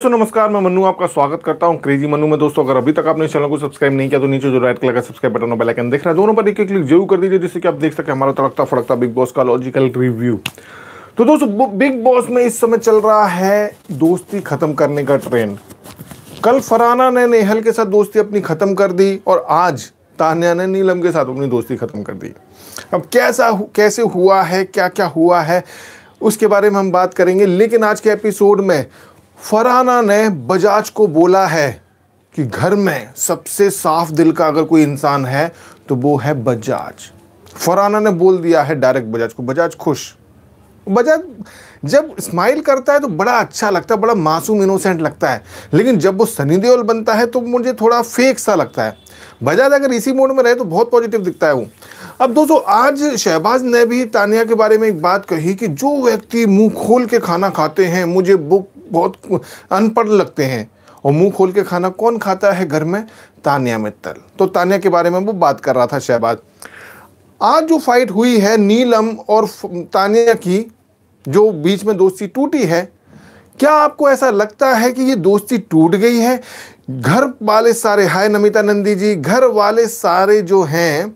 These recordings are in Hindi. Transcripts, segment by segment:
नमस्कार, मैं मन्नू आपका स्वागत करता हूं क्रेजी मन्नू में। दोस्तों, अगर अभी तक आपने इस चैनल को सब्सक्राइब नहीं किया तो नीचे जो रेड कलर का सब्सक्राइब बटन और बेल आइकन दिख रहा है, दोनों पर एक क्लिक जरूर कर दीजिए, जिससे कि आप देख सकें हमारा तड़कता फड़कता बिग बॉस का लॉजिकल रिव्यू। तो दोस्तों, बिग बॉस में इस समय चल रहा है दोस्ती खत्म करने का ट्रेंड। कल फरहाना ने नेहल के साथ दोस्ती अपनी खत्म कर दी और आज तान्या ने नीलम के साथ अपनी दोस्ती खत्म कर दी। अब कैसे हुआ है, क्या क्या हुआ है, उसके बारे में हम बात करेंगे। लेकिन आज के एपिसोड में फरहाना ने बजाज को बोला है कि घर में सबसे साफ दिल का अगर कोई इंसान है तो वो है बजाज। फरहाना ने बोल दिया है डायरेक्ट बजाज को। बजाज खुश। बजाज जब स्माइल करता है तो बड़ा अच्छा लगता है, बड़ा मासूम इनोसेंट लगता है। लेकिन जब वो सनी देओल बनता है तो मुझे थोड़ा फेक सा लगता है। बजाज अगर इसी मोड में रहे तो बहुत पॉजिटिव दिखता है वो। अब दोस्तों, आज शहबाज ने भी तान्या के बारे में एक बात कही कि जो व्यक्ति मुंह खोल के खाना खाते हैं, मुझे बुक बहुत अनपढ़ लगते हैं। और मुंह खोल के खाना कौन खाता है घर में? तान्या मित्तल। तो तान्या के बारे में वो बात कर रहा था शहबाज। आज जो फाइट हुई है नीलम और तान्या की, जो बीच में दोस्ती टूटी है, क्या आपको ऐसा लगता है कि ये दोस्ती टूट गई है? घर वाले सारे, हाय नमिता नंदी जी, घर वाले सारे जो हैं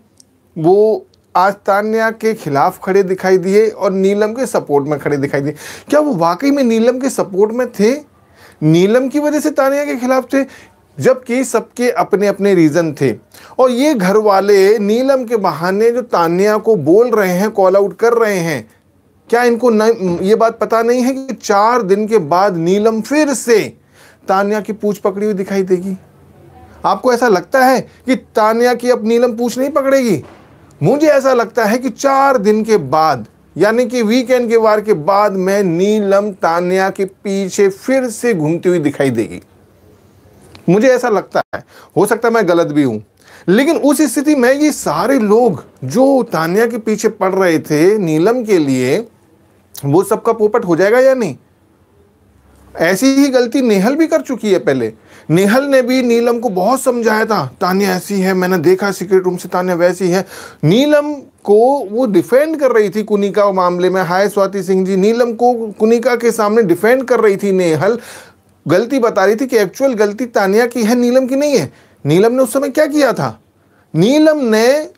वो आज तान्या के खिलाफ खड़े दिखाई दिए और नीलम के सपोर्ट में खड़े दिखाई दिए। क्या वो वाकई में नीलम के सपोर्ट में थे? नीलम की वजह से तान्या के खिलाफ थे? जबकि सबके अपने अपने रीजन थे। और ये घर वाले नीलम के बहाने जो तान्या को बोल रहे हैं, कॉल आउट कर रहे हैं, क्या इनको ये बात पता नहीं है कि 4 दिन के बाद नीलम फिर से तान्या की पूंछ पकड़ी हुई दिखाई देगी? आपको ऐसा लगता है कि तान्या की अब नीलम पूंछ नहीं पकड़ेगी? मुझे ऐसा लगता है कि 4 दिन के बाद, यानी कि वीकेंड के वार के बाद में नीलम तान्या के पीछे फिर से घूमती हुई दिखाई देगी। मुझे ऐसा लगता है, हो सकता है मैं गलत भी हूं। लेकिन उस स्थिति में ये सारे लोग जो तान्या के पीछे पड़ रहे थे नीलम के लिए, वो सबका पोपट हो जाएगा या नहीं? ऐसी ही गलती नेहल भी कर चुकी है पहले। नेहल ने भी नीलम को बहुत समझाया था, तान्या ऐसी है, मैंने देखा सीक्रेट रूम से तान्या वैसी है। नीलम को वो डिफेंड कर रही थी कुनिका मामले में। हाय स्वाति सिंह जी, नीलम को कुनिका के सामने डिफेंड कर रही थी नेहल। गलती बता रही थी कि एक्चुअल गलती तान्या की है, नीलम की नहीं है। नीलम ने उस समय क्या किया था? नीलम ने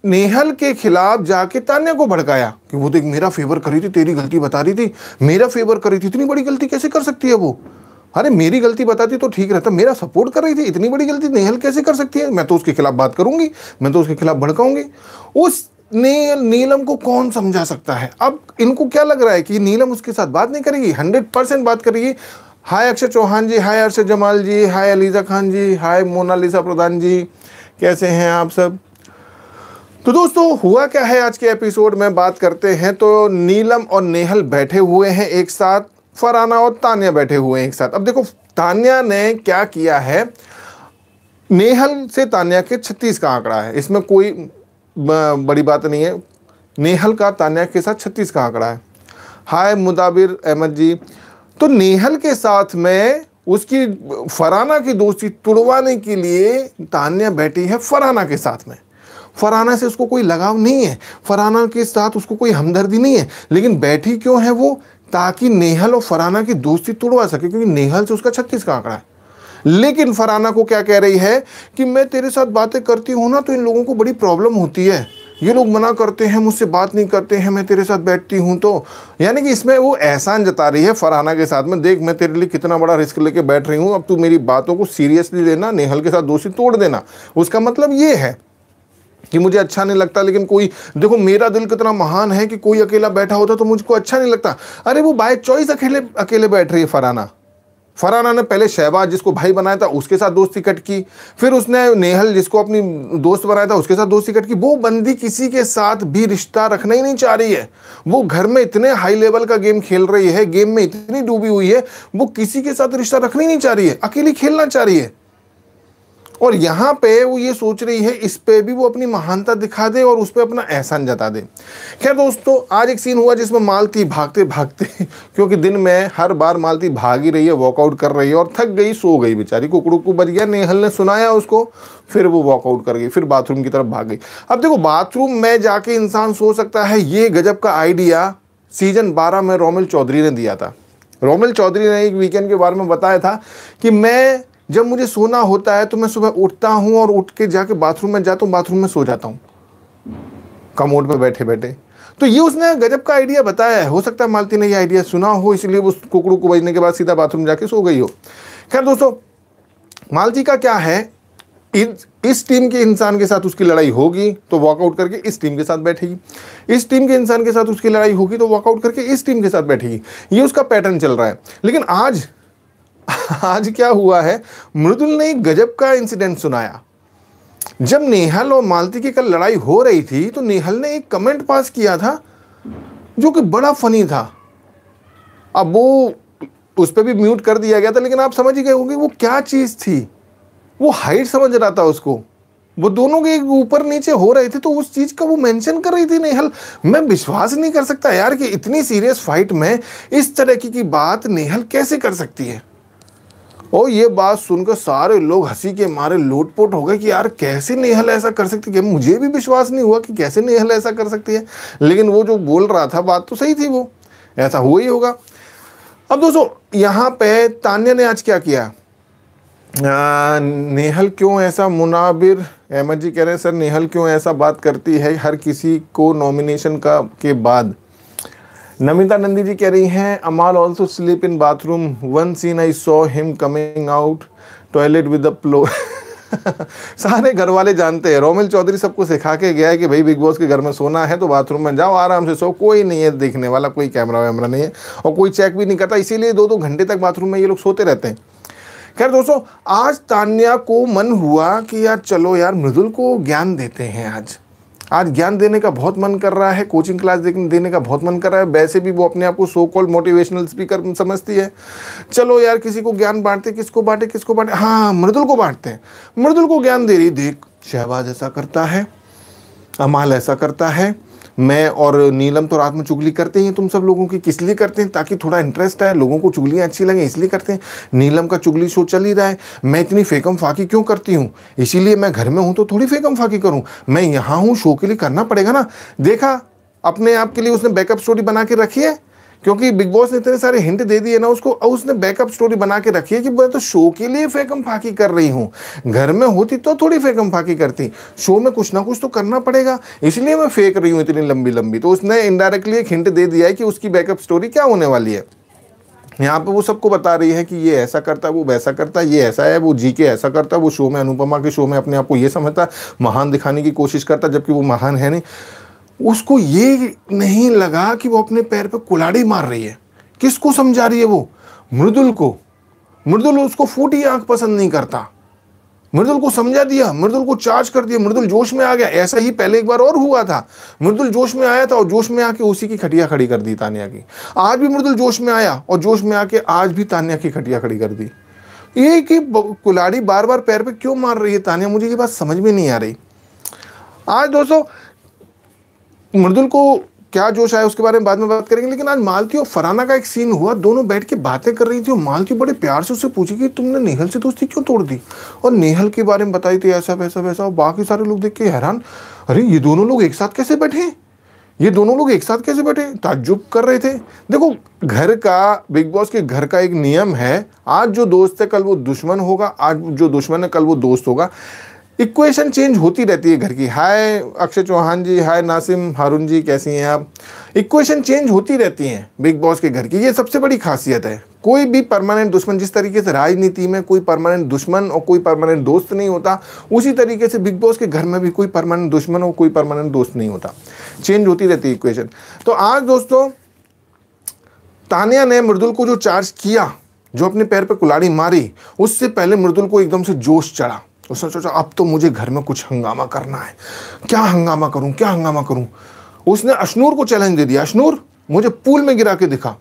नेहल के खिलाफ जाके तान्या को भड़काया कि वो देख मेरा फेवर करी थी, तेरी गलती बता रही थी, मेरा फेवर करी थी। इतनी बड़ी गलती कैसे कर सकती है वो? अरे मेरी गलती बताती तो ठीक रहता, मेरा सपोर्ट कर रही थी, इतनी बड़ी गलती नेहल कैसे कर सकती है? मैं तो उसके खिलाफ बात करूंगी, मैं तो उसके खिलाफ भड़काऊंगी। उस नीलम को कौन समझा सकता है? अब इनको क्या लग रहा है कि नीलम उसके साथ बात नहीं करेगी? 100% बात करेगी। हाय अक्षय चौहान जी, हाय अरशद जमाल जी, हाय अलीजा खान जी, हाय मोनालिसा प्रधान जी, कैसे हैं आप सब? तो दोस्तों, हुआ क्या है आज के एपिसोड में बात करते हैं। तो नीलम और नेहल बैठे हुए हैं एक साथ, फरहाना और तान्या बैठे हुए हैं एक साथ। अब देखो तान्या ने क्या किया है। नेहल से तान्या के 36 का आंकड़ा है, इसमें कोई बड़ी बात नहीं है। नेहल का तान्या के साथ 36 का आंकड़ा है। हाय मुदाबिर अहमद जी। तो नेहल के साथ में उसकी फरहाना की दोस्ती तुड़वाने के लिए तान्या बैठी है फरहाना के साथ में। फरहाना से उसको कोई लगाव नहीं है, फरहाना के साथ उसको कोई हमदर्दी नहीं है। लेकिन बैठी क्यों है वो? ताकि नेहल और फरहाना की दोस्ती तोड़वा सके, क्योंकि नेहल से उसका 36 का आंकड़ा है। लेकिन फरहाना को क्या कह रही है कि मैं तेरे साथ बातें करती हूँ ना तो इन लोगों को बड़ी प्रॉब्लम होती है, ये लोग मना करते हैं, मुझसे बात नहीं करते हैं, मैं तेरे साथ बैठती हूँ तो। यानी कि इसमें वो एहसान जता रही है फरहाना के साथ में, देख मैं तेरे लिए कितना बड़ा रिस्क लेके बैठ रही हूँ, अब तू मेरी बातों को सीरियसली लेना, नेहल के साथ दोस्ती तोड़ देना। उसका मतलब ये है कि मुझे अच्छा नहीं लगता, लेकिन कोई, देखो मेरा दिल कितना महान है कि कोई अकेला बैठा होता तो मुझको अच्छा नहीं लगता। अरे वो बाय चॉइस अकेले बैठ रही है फरहाना। फरहाना ने पहले शहबाज जिसको भाई बनाया था उसके साथ दोस्ती कट की, फिर उसने नेहल जिसको अपनी दोस्त बनाया था उसके साथ दोस्ती कट की। वो बंदी किसी के साथ भी रिश्ता रखना ही नहीं चाह रही है। वो घर में इतने हाई लेवल का गेम खेल रही है, गेम में इतनी डूबी हुई है, वो किसी के साथ रिश्ता रखना ही नहीं चाह रही है, अकेली खेलना चाह रही है। और यहाँ पे वो ये सोच रही है इस पे भी वो अपनी महानता दिखा दे और उस पे अपना एहसान जता दे। खैर दोस्तों, आज एक सीन हुआ जिसमें मालती भागते भागते क्योंकि दिन में हर बार मालती भाग ही रही है, वॉकआउट कर रही है और थक गई, सो गई बेचारी, कुकड़ू को बज गया, नेहल ने सुनाया उसको, फिर वो वॉकआउट कर गई, फिर बाथरूम की तरफ भाग गई। अब देखो बाथरूम में जाके इंसान सो सकता है, ये गजब का आइडिया सीजन 12 में रोमिल चौधरी ने दिया था। रोमिल चौधरी ने एक वीकेंड के बारे में बताया था कि मैं जब मुझे सोना होता है तो मैं सुबह उठता हूं और उठ के जाके बाथरूम में जाता हूं, बाथरूम में सो जाता हूं कमोड पे बैठे बैठे। तो ये उसने गजब का आइडिया बताया है। हो सकता है मालती ने ये आइडिया सुना हो, इसलिए वो कुकड़ू को बजने के बाद सीधा बाथरूम जाके सो गई हो। खैर दोस्तों, मालती का क्या है, इस टीम के इंसान के साथ उसकी लड़ाई होगी तो वॉकआउट करके इस टीम के साथ बैठेगी, इस टीम के इंसान के साथ उसकी लड़ाई होगी तो वॉकआउट करके इस टीम के साथ बैठेगी। ये उसका पैटर्न चल रहा है। लेकिन आज क्या हुआ है, मृदुल ने एक गजब का इंसिडेंट सुनाया। जब नेहल और मालती की कल लड़ाई हो रही थी तो नेहल ने एक कमेंट पास किया था जो कि बड़ा फनी था। अब वो उस पर भी म्यूट कर दिया गया था, लेकिन आप समझ ही गए होंगे वो क्या चीज थी। वो हाइट समझ रहा था उसको, वो दोनों के ऊपर नीचे हो रहे थे तो उस चीज का वो मेंशन कर रही थी नेहल। मैं विश्वास नहीं कर सकता यार कि इतनी सीरियस फाइट में इस तरह की बात नेहल कैसे कर सकती है। और ये बात सुनकर सारे लोग हंसी के मारे लोटपोट हो गए कि यार कैसे नेहल ऐसा कर सकती है। मुझे भी विश्वास नहीं हुआ कि कैसे नेहल ऐसा कर सकती है, लेकिन वो जो बोल रहा था बात तो सही थी, वो ऐसा हुआ ही होगा। अब दोस्तों यहाँ पे तान्या ने आज क्या किया, नेहल क्यों ऐसा, मुनाबिर अहमद जी कह रहे हैं सर नेहल क्यों ऐसा बात करती है हर किसी को नॉमिनेशन का के बाद। नमिता नंदी जी कह रही हैं Amaal also sleep in bathroom, one scene I saw him coming out toilet with the pillow. सारे घर वाले जानते हैं, रोमिल चौधरी सबको सिखा के गया है कि भाई बिग बॉस के घर में सोना है तो बाथरूम में जाओ आराम से सो, कोई नहीं है देखने वाला, कोई कैमरा वैमरा नहीं है और कोई चेक भी नहीं करता, इसीलिए 2-2 घंटे तक बाथरूम में ये लोग सोते रहते हैं। खैर दोस्तों, आज तान्या को मन हुआ कि यार चलो यार मृदुल को ज्ञान देते हैं। आज ज्ञान देने का बहुत मन कर रहा है, कोचिंग क्लास देने का बहुत मन कर रहा है। वैसे भी वो अपने आप को सो कॉल्ड मोटिवेशनल स्पीकर समझती है। चलो यार किसी को ज्ञान बांटते, किसको बांटे, हाँ मृदुल को बांटते हैं। मृदुल को ज्ञान दे रही, देख शहबाज ऐसा करता है, अमाल ऐसा करता है, मैं और नीलम तो रात में चुगली करते हैं तुम सब लोगों की, किस लिए करते हैं, ताकि थोड़ा इंटरेस्ट है, लोगों को चुगलियाँ अच्छी लगे इसलिए करते हैं। नीलम का चुगली शो चल ही रहा है, मैं इतनी फेकम फाकी क्यों करती हूँ, इसीलिए मैं घर में हूँ तो थोड़ी फेकम फाकी करूँ, मैं यहाँ हूँ शो के लिए करना पड़ेगा ना। देखा अपने आप के लिए उसने बैकअप स्टोरी बना के रखी है, क्योंकि बिग बॉस ने इतने सारे हिंट दे दिए ना उसको, उसने बैकअप स्टोरी बना के रखी है कि मैं तो शो के लिए फेकम फाकी कर रही हूँ, घर में होती तो थोड़ी फेकम फाकी करती, शो में कुछ ना कुछ तो करना पड़ेगा, इसलिए मैं फेंक रही हूँ इतनी लंबी लंबी। तो उसने इनडायरेक्टली एक हिंट दे दिया है कि उसकी बैकअप स्टोरी क्या होने वाली है। यहाँ पे वो सबको बता रही है कि ये ऐसा करता है, वो वैसा करता है, ये ऐसा है, वो जी के ऐसा करता है, वो शो में अनुपमा के शो में अपने आप को ये समझता है, महान दिखाने की कोशिश करता है, जबकि वो महान है नहीं। उसको ये नहीं लगा कि वो अपने पैर पे कुल्हाड़ी मार रही है। किसको समझा रही है वो? मृदुल को। मृदुल उसको फूटी आंख पसंद नहीं करता, मृदुल को समझा दिया, मृदुल को चार्ज कर दिया, मृदुल जोश में आ गया। ऐसा ही पहले एक बार और हुआ था, मृदुल जोश में आया था और जोश में आके उसी की खटिया खड़ी कर दी तान्या की। आज भी मृदुल जोश में आया और जोश में आके आज भी तान्या की खटिया खड़ी कर दी। ये कि कुल्हाड़ी बार बार पैर पे क्यों मार रही है तान्या, मुझे ये बात समझ में नहीं आ रही। आज दोस्तों मृदुल को क्या जोश आया उसके बारे में बाद में बात करेंगे, लेकिन आज मालती और फरहाना का एक सीन हुआ, दोनों बैठ के बातें कर रही थी और मालती बड़े प्यार से उससे पूछी कि तुमने नेहल से दोस्ती क्यों तोड़ दी, और नेहल के बारे में बताई थी ऐसा वैसा वैसा। और बाकी सारे लोग देख के हैरान, अरे ये दोनों लोग एक साथ कैसे बैठे, ये दोनों लोग एक साथ कैसे बैठे, ताज्जुब कर रहे थे। देखो घर का, बिग बॉस के घर का एक नियम है, आज जो दोस्त है कल वो दुश्मन होगा, आज जो दुश्मन है कल वो दोस्त होगा। इक्वेशन चेंज होती रहती है घर की। हाय अक्षय चौहान जी, हाय नासिम हारून जी, कैसी हैं आप। इक्वेशन चेंज होती रहती हैं बिग बॉस के घर की, ये सबसे बड़ी खासियत है। कोई भी परमानेंट दुश्मन, जिस तरीके से राजनीति में कोई परमानेंट दुश्मन और कोई परमानेंट दोस्त नहीं होता, उसी तरीके से बिग बॉस के घर में भी कोई परमानेंट दुश्मन और कोई परमानेंट दोस्त नहीं होता, चेंज होती रहती है इक्वेशन। तो आज दोस्तों तान्या ने मृदुल को जो चार्ज किया, जो अपने पैर पे कुल्हाड़ी मारी, उससे पहले मृदुल को एकदम से जोश चढ़ा। उसने सोचा अब तो मुझे घर में कुछ हंगामा करना है, क्या हंगामा करूं, क्या हंगामा करूं। उसने अशनूर को चैलेंज दे दिया, अशनूर मुझे पूल में गिरा के दिखा।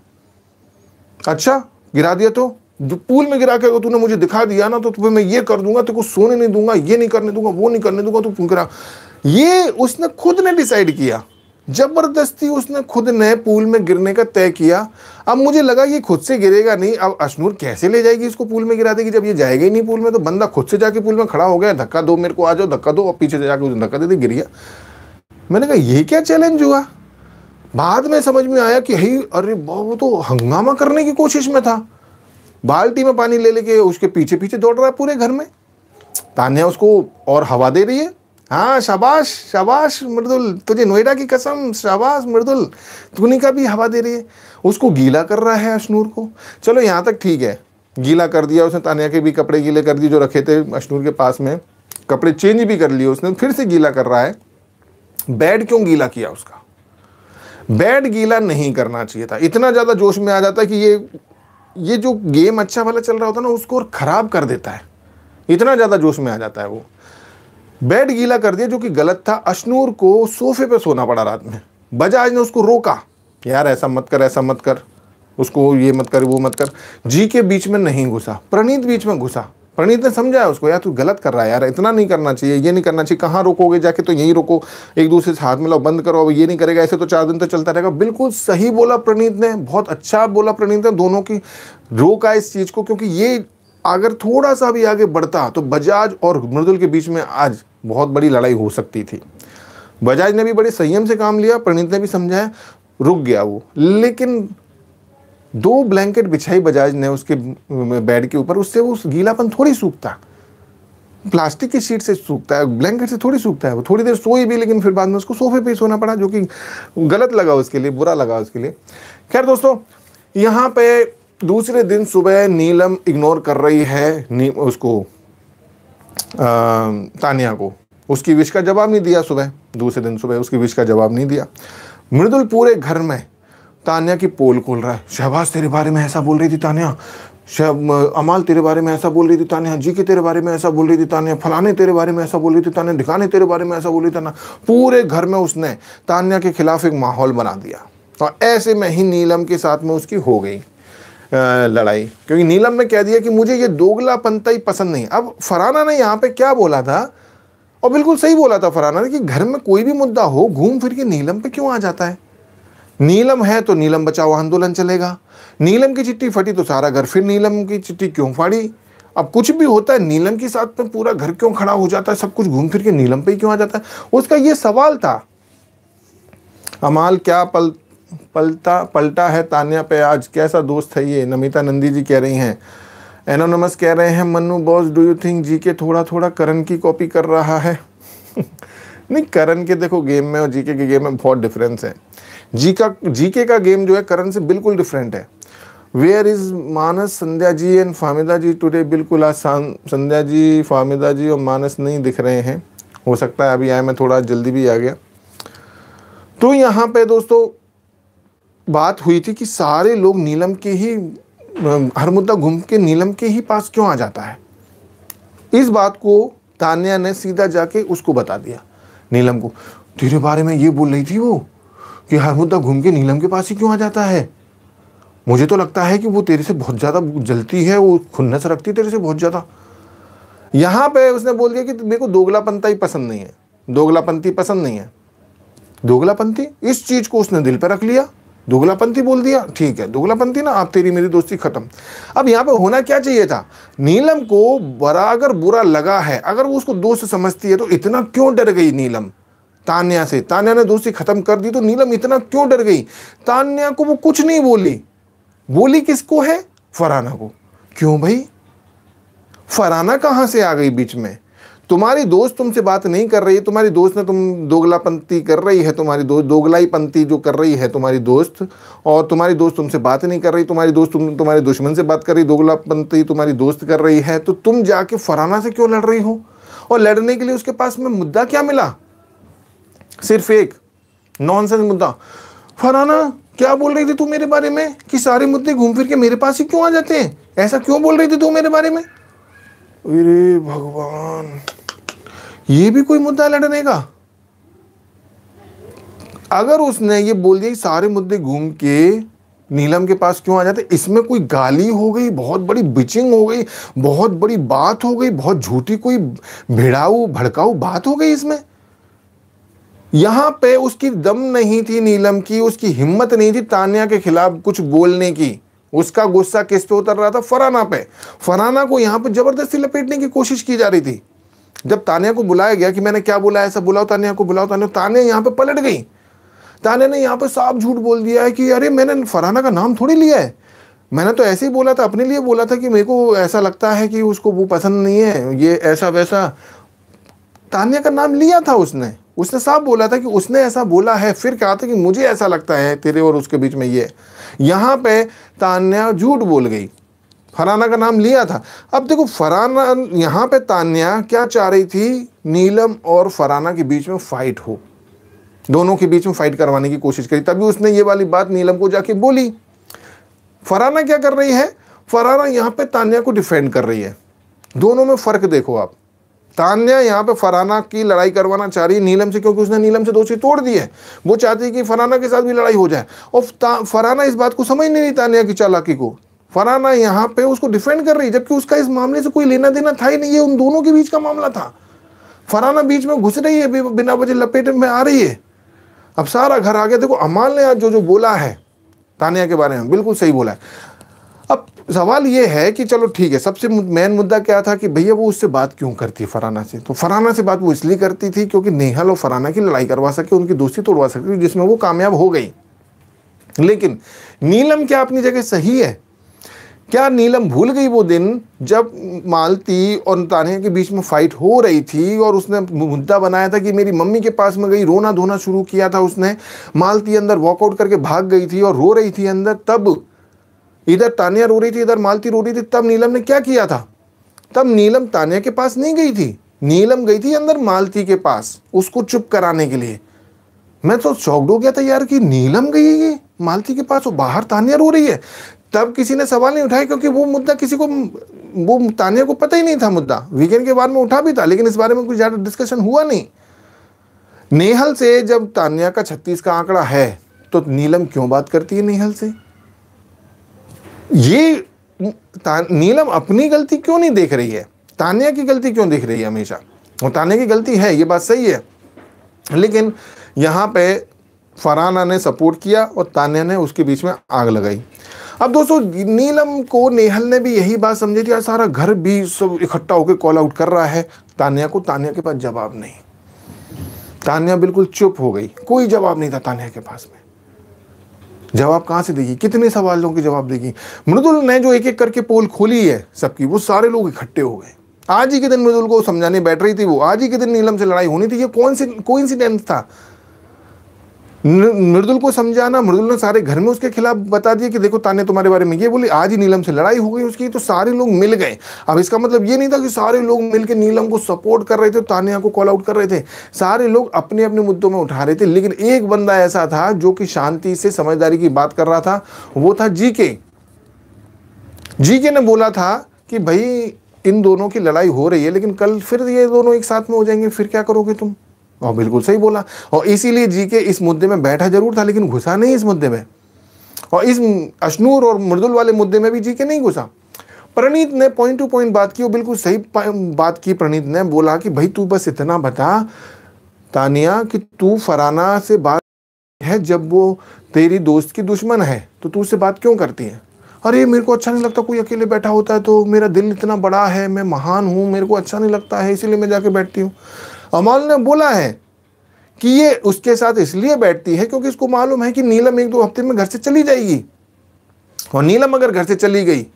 अच्छा गिरा दिया तो पूल में गिरा के तूने मुझे दिखा दिया ना, तो तुम्हें मैं ये कर दूंगा, तेरे को सोने नहीं दूंगा, ये नहीं करने दूंगा, वो नहीं करने दूंगा, तू गिरा। ये उसने खुद ने डिसाइड किया, जबरदस्ती उसने खुद ने पूल में गिरने का तय किया। अब मुझे लगा ये खुद से गिरेगा नहीं, अब अशनूर कैसे ले जाएगी इसको पूल में गिरा देगी, जब ये जाएगा ही नहीं पूल में। तो बंदा खुद से जाके पूल में खड़ा हो गया, धक्का दो मेरे को, आ जाओ धक्का दो, और पीछे से जाके उसने धक्का दे दी, गिर गया। मैंने कहा ये क्या चैलेंज हुआ, बाद में समझ में आया कि ही अरे वो तो हंगामा करने की कोशिश में था, बाल्टी में पानी ले लेके उसके पीछे पीछे दौड़ रहा है पूरे घर में। तान्या उसको और हवा दे रही है, हाँ शाबाश शाबाश मृदुल, तुझे नोएडा की कसम, शाबाश मृदुल, तूने का भी हवा दे रही है। उसको गीला कर रहा है अशनूर को। चलो यहाँ तक ठीक है, गीला कर दिया उसने, तान्या के भी कपड़े गीले कर दिए जो रखे थे अशनूर के पास में, कपड़े चेंज भी कर लिए उसने, फिर से गीला कर रहा है। बेड क्यों गीला किया उसका? बेड गीला नहीं करना चाहिए था। इतना ज़्यादा जोश में आ जाता है कि ये जो गेम अच्छा वाला चल रहा होता है ना उसको और ख़राब कर देता है, इतना ज़्यादा जोश में आ जाता है वो। बेड गीला कर दिया जो कि गलत था। अशनूर को सोफे पे सोना पड़ा रात में। बजाज ने उसको रोका, यार ऐसा मत कर, ऐसा मत कर, उसको ये मत कर, वो मत कर। जी के बीच में नहीं घुसा, प्रणीत बीच में घुसा। प्रणीत ने समझाया उसको, यार तू गलत कर रहा है यार, इतना नहीं करना चाहिए, ये नहीं करना चाहिए, कहाँ रोकोगे जाके, तो यहीं रोको, एक दूसरे से हाथ मिलाओ, बंद करो, अब ये नहीं करेगा ऐसे तो 4 दिन तो चलता रहेगा। बिल्कुल सही बोला प्रणीत ने, बहुत अच्छा बोला प्रणीत ने, दोनों की रोका इस चीज़ को, क्योंकि ये अगर थोड़ा सा भी आगे बढ़ता तो बजाज और मृदुल के बीच में आज बहुत बड़ी लड़ाई हो सकती थी। बजाज ने भी बड़े संयम से काम लिया, प्रणीत ने भी समझाया, रुक गया वो। लेकिन 2 ब्लैंकेट बिछाई बजाज ने उसके बेड के ऊपर, उससे वो गीलापन थोड़ी सूखता, प्लास्टिक की शीट से सूखता है, ब्लैंकेट से थोड़ी सूखता है। वो थोड़ी देर सोई भी, लेकिन फिर बाद में उसको सोफे पे सोना पड़ा, जो कि गलत लगा उसके लिए, बुरा लगा उसके लिए। खैर दोस्तों, यहाँ पे दूसरे दिन सुबह नीलम इग्नोर कर रही है उसको तान्या को, उसकी विश का जवाब नहीं दिया सुबह, दूसरे दिन सुबह उसकी विश का जवाब नहीं दिया। मृदुल पूरे घर में तान्या की पोल खोल रहा है, शहबाज तेरे बारे में ऐसा बोल रही थी तान्या, अमाल तेरे बारे में ऐसा बोल रही थी तान्या, जी के तेरे बारे में ऐसा बोल रही थी तान्या, फलाने तेरे बारे में ऐसा बोल रही थी तान्या, ढिकाने तेरे बारे में ऐसा बोल रही थी तान्या। पूरे घर में उसने तान्या के खिलाफ एक माहौल बना दिया, और ऐसे में ही नीलम के साथ में उसकी हो गई लड़ाई, क्योंकि नीलम ने कह दिया कि मुझे ये दोगलापंता ही पसंद नहीं। अब फरहाना ने यहाँ पे क्या बोला था, और बिल्कुल सही बोला था फरहाना ने, कि घर में कोई भी मुद्दा हो घूम फिर के नीलम पे क्यों आ जाता है। नीलम है तो नीलम बचाओ आंदोलन चलेगा, नीलम की चिट्ठी फटी तो सारा घर फिर नीलम की चिट्ठी क्यों फाड़ी। अब कुछ भी होता है नीलम के साथ में पूरा घर क्यों खड़ा हो जाता है, सब कुछ घूम फिर के नीलम पे ही क्यों आ जाता है, उसका ये सवाल था। अमाल क्या पलटा है तान्या पे आज, कैसा दोस्त है ये, नमिता नंदी जी कह रही हैं। एनोनमस कह रहे हैं, Mannu boss do you think GK थोड़ा थोड़ा करण की कॉपी कर रहा है? नहीं, करण के देखो गेम में और जीके के गेम में बहुत डिफरेंस है। जीके का गेम जो है करण से बिल्कुल डिफरेंट है। Where is Manas, Sandhya ji and Famida ji today? बिल्कुल आज संध्या जी, फामिदा जी और मानस नहीं दिख रहे हैं, हो सकता है अभी आए, मैं थोड़ा जल्दी भी आ गया। तो यहाँ पे दोस्तों बात हुई थी कि सारे लोग नीलम के ही, हर मुद्दा घूम के नीलम के ही पास क्यों आ जाता है। इस बात को तान्या ने सीधा जाके उसको बता दिया, नीलम को, तेरे बारे में ये बोल रही थी वो कि हर मुद्दा घूम के नीलम के पास ही क्यों आ जाता है। मुझे तो लगता है कि वो तेरे से बहुत ज़्यादा जलती है, वो खुन्नस रखती है तेरे से बहुत ज़्यादा। यहाँ पे उसने बोल दिया कि मेरे को दोगलापंता ही पसंद नहीं है, दोगलापंती पसंद नहीं है। दोगलापंती, इस चीज़ को उसने दिल पर रख लिया, दोगलापंती बोल दिया, ठीक है दोगलापंती ना, आप तेरी मेरी दोस्ती खत्म। अब यहाँ पे होना क्या चाहिए था, नीलम को अगर बुरा लगा है, अगर वो उसको दोस्त समझती है, तो इतना क्यों डर गई नीलम तान्या से। तान्या ने दोस्ती खत्म कर दी तो नीलम इतना क्यों डर गई। तान्या को वो कुछ नहीं बोली, बोली किसको है, फरहाना को। क्यों भाई, फरहाना कहाँ से आ गई बीच में? तुम्हारी दोस्त तुमसे बात नहीं कर रही है, तुम्हारी दोस्त ने तुम दोगलापंती कर रही है, तुम्हारी दोस्त दोगलाईपंती जो कर रही है तुम्हारी दोस्त, और तुम्हारी दोस्त तुमसे बात नहीं कर रही, तुम्हारी दोस्त तुम्हारे दुश्मन से बात कर रही, दोगलापंती तुम्हारी दोस्त कर रही है, तो तुम जाके फरहाना से क्यों लड़ रही हो? और लड़ने के लिए उसके पास में मुद्दा क्या मिला? सिर्फ एक नॉनसेंस मुद्दा। फरहाना क्या बोल रही थी तू मेरे बारे में कि सारे मुद्दे घूम फिर के मेरे पास ही क्यों आ जाते हैं, ऐसा क्यों बोल रही थी तू मेरे बारे में? अरे भगवान, ये भी कोई मुद्दा लड़ने का? अगर उसने ये बोल दिया सारे मुद्दे घूम के नीलम के पास क्यों आ जाते, इसमें कोई गाली हो गई, बहुत बड़ी बिचिंग हो गई, बहुत बड़ी बात हो गई, बहुत झूठी कोई भिड़ाऊ भड़काऊ बात हो गई इसमें। यहां पे उसकी दम नहीं थी नीलम की, उसकी हिम्मत नहीं थी तान्या के खिलाफ कुछ बोलने की। उसका गुस्सा किस पे उतर रहा था, फरहाना पे। फरहाना को यहां पे जबरदस्ती लपेटने की कोशिश की जा रही थी। जब तान्या को बुलाया गया कि मैंने क्या बोला, ऐसा बुलाओ तान्या को, बुलाओ तान्या, तान्या यहां पे पलट गई। तान्या ने यहाँ पे साफ झूठ बोल दिया है कि अरे मैंने फरहाना का नाम थोड़ी लिया है, मैंने तो ऐसे ही बोला था, अपने लिए बोला था कि मेरे को ऐसा लगता है कि उसको वो पसंद नहीं है, ये ऐसा वैसा। तान्या का नाम लिया था उसने साफ बोला था कि उसने ऐसा बोला है, फिर कहा था कि मुझे ऐसा लगता है तेरे और उसके बीच में ये। यहाँ पे तान्या झूठ बोल गई, फरहाना का नाम लिया था। अब देखो फरहाना, यहाँ पे तान्या क्या चाह रही थी, नीलम और फरहाना के बीच में फाइट हो, दोनों के बीच में फाइट करवाने की कोशिश करी, तभी उसने ये वाली बात नीलम को जाके बोली। फरहाना क्या कर रही है, फरहाना यहाँ पे तान्या को डिफेंड कर रही है। दोनों में फर्क देखो आप, तान्या यहाँ पे फरहाना की लड़ाई करवाना चाह रही है नीलम से, क्योंकि उसने नीलम से दोस्ती तोड़ दी है, वो चाहती है कि फरहाना के साथ भी लड़ाई हो जाए। और फरहाना इस बात को समझ नहीं रही, तान्या की चालाकी को। फरहाना यहाँ पे उसको डिफेंड कर रही है, जबकि उसका इस मामले से कोई लेना देना था ही नहीं, ये उन दोनों के बीच का मामला था। फरहाना बीच में घुस रही है, बिना वजह लपेट में आ रही है। अब सारा घर आ गया। देखो अमाल ने आज जो बोला है तान्या के बारे में, बिल्कुल सही बोला है। अब सवाल ये है कि चलो ठीक है, सबसे मेन मुद्दा क्या था कि भैया वो उससे बात क्यों करती है फरहाना से। तो फरहाना से बात वो इसलिए करती थी क्योंकि नेहल और फरहाना की लड़ाई करवा सके, उनकी दोस्ती तोड़वा सके, जिसमें वो कामयाब हो गई। लेकिन नीलम क्या अपनी जगह सही है? क्या नीलम भूल गई वो दिन जब मालती और तान्या के बीच में फाइट हो रही थी और उसने मुद्दा बनाया था कि मेरी मम्मी के पास में गई, रोना धोना शुरू किया था उसने, मालती अंदर वॉकआउट करके भाग गई थी और रो रही थी अंदर, तब इधर तान्या रो रही थी, इधर मालती रो रही थी। तब नीलम ने क्या किया था? तब नीलम तान्या के पास नहीं गई थी, नीलम गई थी अंदर मालती के पास, उसको चुप कराने के लिए। मैं तो शॉक्ड हो गया था यार कि नीलम गई है मालती के पास और बाहर तान्या रो रही है। तब किसी ने सवाल नहीं उठाया, क्योंकि वो मुद्दा किसी को, वो तान्या को पता ही नहीं था मुद्दा। वीकेंड के बाद में उठा भी था, लेकिन इस बारे में कुछ ज्यादा डिस्कशन हुआ नहीं। नेहल से जब तान्या का 36 का आंकड़ा है तो नीलम क्यों बात करती है नेहल से? ये नीलम अपनी गलती क्यों नहीं देख रही है, तान्या की गलती क्यों देख रही है हमेशा? और तान्या की गलती है, ये बात सही है, लेकिन यहाँ पे फरहाना ने सपोर्ट किया और तान्या ने उसके बीच में आग लगाई। अब दोस्तों नीलम को नेहल ने भी यही बात समझी थी, सारा घर भी सब इकट्ठा होकर कॉल आउट कर रहा है तान्या को। तान्या के पास जवाब नहीं, तान्या बिल्कुल चुप हो गई, कोई जवाब नहीं था तान्या के पास में। जवाब कहां से देगी, कितने सवालों के जवाब देगी? मृदुल ने जो एक एक करके पोल खोली है सबकी, वो सारे लोग इकट्ठे हो गए। आज ही के दिन मृदुल को समझाने बैठ रही थी वो, आज ही के दिन नीलम से लड़ाई होनी थी। ये कौन सी कोइंसिडेंस था? मृदुल को समझाना, मृदुल ने सारे घर में उसके खिलाफ बता दिया कि देखो तान्या तुम्हारे बारे में ये बोली, आज ही नीलम से लड़ाई हो गई उसकी, तो सारे लोग मिल गए। अब इसका मतलब ये नहीं था कि सारे लोग मिलकर नीलम को सपोर्ट कर रहे थे, तान्या को कॉल आउट कर रहे थे। सारे लोग अपने अपने मुद्दों में उठा रहे थे, लेकिन एक बंदा ऐसा था जो कि शांति से समझदारी की बात कर रहा था, वो था जीके। जीके ने बोला था कि भाई इन दोनों की लड़ाई हो रही है, लेकिन कल फिर ये दोनों एक साथ में हो जाएंगे, फिर क्या करोगे तुम? और बिल्कुल सही बोला। और इसीलिए जीके इस मुद्दे में बैठा जरूर था, लेकिन घुसा नहीं इस मुद्दे में। और इस अशनूर और मृदुल वाले मुद्दे में भी जीके नहीं घुसा। प्रणीत ने पॉइंट टू पॉइंट बात की, वो बिल्कुल सही बात की। प्रणीत ने बोला कि भाई तू बस इतना बता तानिया कि तू फरहाना से बात है, जब वो तेरी दोस्त की दुश्मन है तो तू उससे बात क्यों करती है? अरे मेरे को अच्छा नहीं लगता, कोई अकेले बैठा होता है तो मेरा दिल इतना बड़ा है, मैं महान हूँ, मेरे को अच्छा नहीं लगता है, इसीलिए मैं जाके बैठती हूँ। अमाल ने बोला है कि ये उसके साथ इसलिए बैठती है क्योंकि इसको मालूम है कि नीलम 1-2 हफ्ते में घर से चली जाएगी, और नीलम अगर घर से चली गई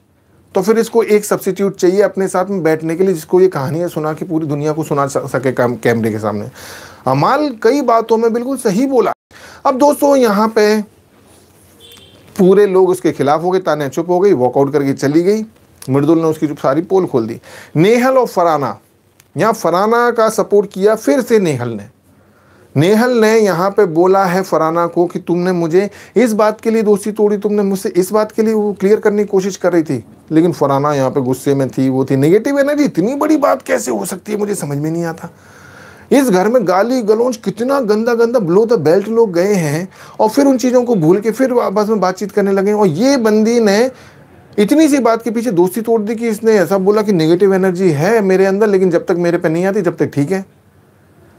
तो फिर इसको एक सब्स्टिट्यूट चाहिए अपने साथ में बैठने के लिए, जिसको ये कहानियां सुना के पूरी दुनिया को सुना सके कैमरे के सामने। अमाल कई बातों में बिल्कुल सही बोला। अब दोस्तों यहाँ पे पूरे लोग उसके खिलाफ हो गए, तान्या चुप हो गई, वॉकआउट करके चली गई। मृदुल ने उसकी सारी पोल खोल दी। नेहल और फरहाना, यहाँ फरहाना का सपोर्ट किया फिर से नेहल ने यहाँ पे बोला है फरहाना को कि तुमने मुझे इस बात के लिए दोस्ती तोड़ी, तुमने मुझसे इस बात के लिए वो क्लियर करने की कोशिश कर रही थी। लेकिन फरहाना यहाँ पे गुस्से में थी, वो थी नेगेटिव एनर्जी। इतनी बड़ी बात कैसे हो सकती है, मुझे समझ में नहीं आता। इस घर में गाली गलौज कितना गंदा गंदा बिलो द बेल्ट लोग गए हैं, और फिर उन चीज़ों को भूल के फिर आपस में बातचीत करने लगे। और ये बंदी ने इतनी सी बात के पीछे दोस्ती तोड़ दी कि इसने ऐसा बोला कि नेगेटिव एनर्जी है मेरे अंदर, लेकिन जब तक मेरे पे नहीं आती जब तक ठीक है।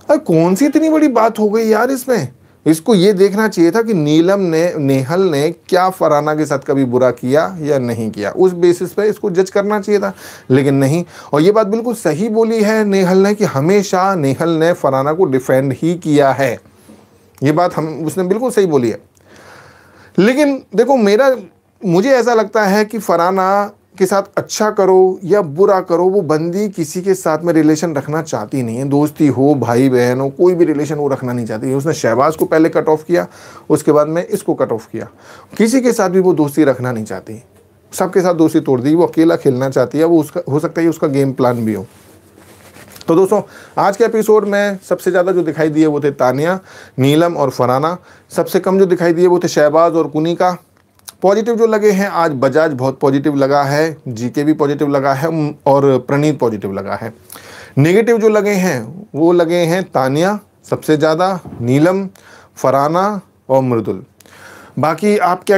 अरे कौन सी इतनी बड़ी बात हो गई यार इसमें? इसको ये देखना चाहिए था कि नेहल ने क्या फरहाना के साथ कभी बुरा किया या नहीं किया, उस बेसिस पे इसको जज करना चाहिए था, लेकिन नहीं। और ये बात बिल्कुल सही बोली है नेहल ने कि हमेशा नेहल ने फरहाना को डिफेंड ही किया है। ये बात उसने बिल्कुल सही बोली है। लेकिन देखो मुझे ऐसा लगता है कि फरहाना के साथ अच्छा करो या बुरा करो, वो बंदी किसी के साथ में रिलेशन रखना चाहती नहीं है। दोस्ती हो, भाई बहन हो, कोई भी रिलेशन वो रखना नहीं चाहती है। उसने शहबाज को पहले कट ऑफ किया, उसके बाद में इसको कट ऑफ किया। किसी के साथ भी वो दोस्ती रखना नहीं चाहती, सबके साथ दोस्ती तोड़ दी। वो अकेला खेलना चाहती है। वो उसका हो सकता है उसका गेम प्लान भी हो। तो दोस्तों आज के एपिसोड में सबसे ज़्यादा जो दिखाई दिए वो थे तानिया, नीलम और फरहाना। सबसे कम जो दिखाई दिए वो थे शहबाज और कुनिका। पॉजिटिव जो लगे हैं आज बजाज बहुत पॉजिटिव लगा है, जीके भी पॉजिटिव लगा है और प्रणीत पॉजिटिव लगा है। नेगेटिव जो लगे हैं वो लगे हैं तानिया सबसे ज़्यादा, नीलम, फरहाना और मृदुल। बाकी आप क्या